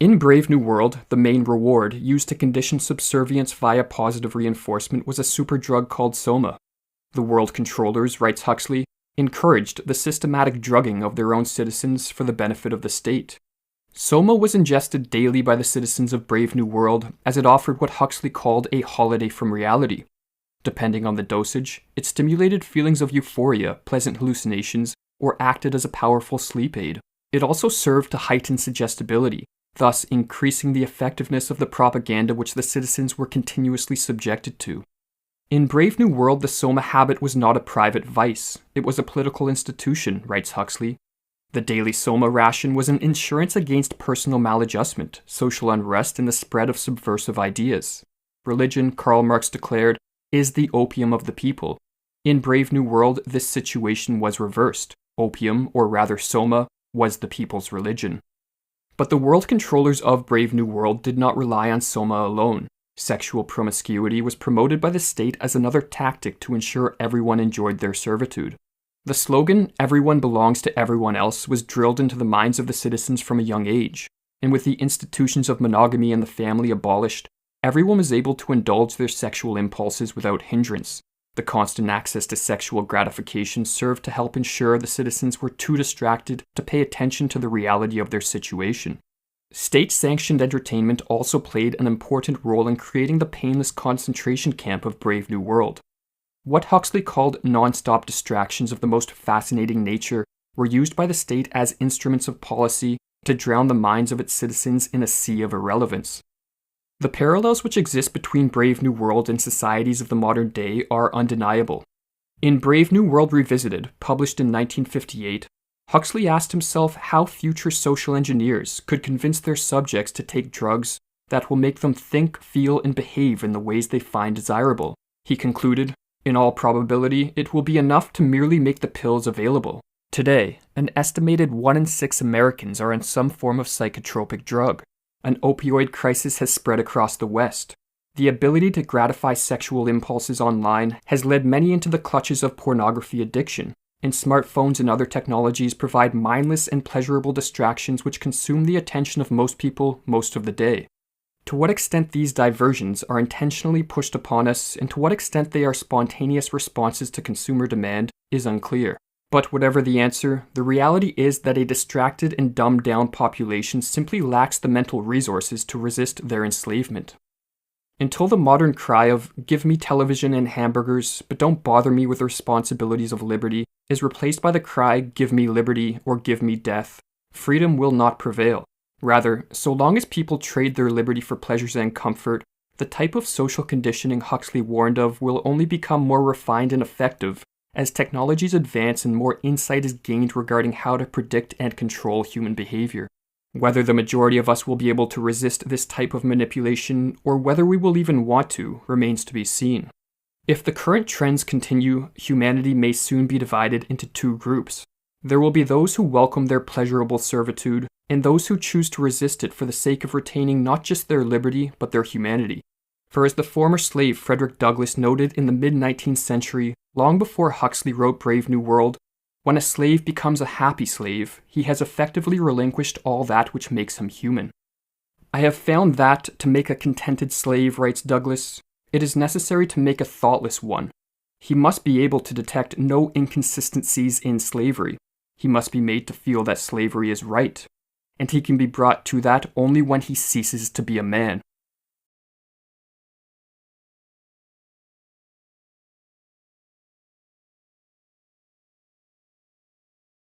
In Brave New World, the main reward used to condition subservience via positive reinforcement was a superdrug called Soma. The world controllers, writes Huxley, encouraged the systematic drugging of their own citizens for the benefit of the state. Soma was ingested daily by the citizens of Brave New World as it offered what Huxley called a holiday from reality. Depending on the dosage, it stimulated feelings of euphoria, pleasant hallucinations, or acted as a powerful sleep aid. It also served to heighten suggestibility, thus increasing the effectiveness of the propaganda which the citizens were continuously subjected to. In Brave New World, the Soma habit was not a private vice, it was a political institution, writes Huxley. The daily Soma ration was an insurance against personal maladjustment, social unrest, and the spread of subversive ideas. Religion, Karl Marx declared, is the opium of the people. In Brave New World, this situation was reversed. Opium, or rather Soma, was the people's religion. But the world controllers of Brave New World did not rely on Soma alone. Sexual promiscuity was promoted by the state as another tactic to ensure everyone enjoyed their servitude. The slogan, "Everyone belongs to everyone else," was drilled into the minds of the citizens from a young age, and with the institutions of monogamy and the family abolished, everyone was able to indulge their sexual impulses without hindrance. The constant access to sexual gratification served to help ensure the citizens were too distracted to pay attention to the reality of their situation. State-sanctioned entertainment also played an important role in creating the painless concentration camp of Brave New World. What Huxley called non-stop distractions of the most fascinating nature were used by the state as instruments of policy to drown the minds of its citizens in a sea of irrelevance. The parallels which exist between Brave New World and societies of the modern day are undeniable. In Brave New World Revisited, published in 1958, Huxley asked himself how future social engineers could convince their subjects to take drugs that will make them think, feel, and behave in the ways they find desirable. He concluded, "In all probability, it will be enough to merely make the pills available. Today, an estimated 1 in 6 Americans are on some form of psychotropic drug. An opioid crisis has spread across the West. The ability to gratify sexual impulses online has led many into the clutches of pornography addiction, and smartphones and other technologies provide mindless and pleasurable distractions which consume the attention of most people most of the day. To what extent these diversions are intentionally pushed upon us, and to what extent they are spontaneous responses to consumer demand, is unclear. But whatever the answer, the reality is that a distracted and dumbed-down population simply lacks the mental resources to resist their enslavement. Until the modern cry of, 'Give me television and hamburgers, but don't bother me with the responsibilities of liberty,' is replaced by the cry, 'Give me liberty or give me death,' freedom will not prevail. Rather, so long as people trade their liberty for pleasures and comfort, the type of social conditioning Huxley warned of will only become more refined and effective as technologies advance and more insight is gained regarding how to predict and control human behavior. Whether the majority of us will be able to resist this type of manipulation, or whether we will even want to, remains to be seen. If the current trends continue, humanity may soon be divided into two groups. There will be those who welcome their pleasurable servitude, and those who choose to resist it for the sake of retaining not just their liberty, but their humanity. For as the former slave Frederick Douglass noted in the mid-19th century, long before Huxley wrote Brave New World, when a slave becomes a happy slave, he has effectively relinquished all that which makes him human. I have found that, to make a contented slave, writes Douglass, it is necessary to make a thoughtless one. He must be able to detect no inconsistencies in slavery. He must be made to feel that slavery is right, and he can be brought to that only when he ceases to be a man.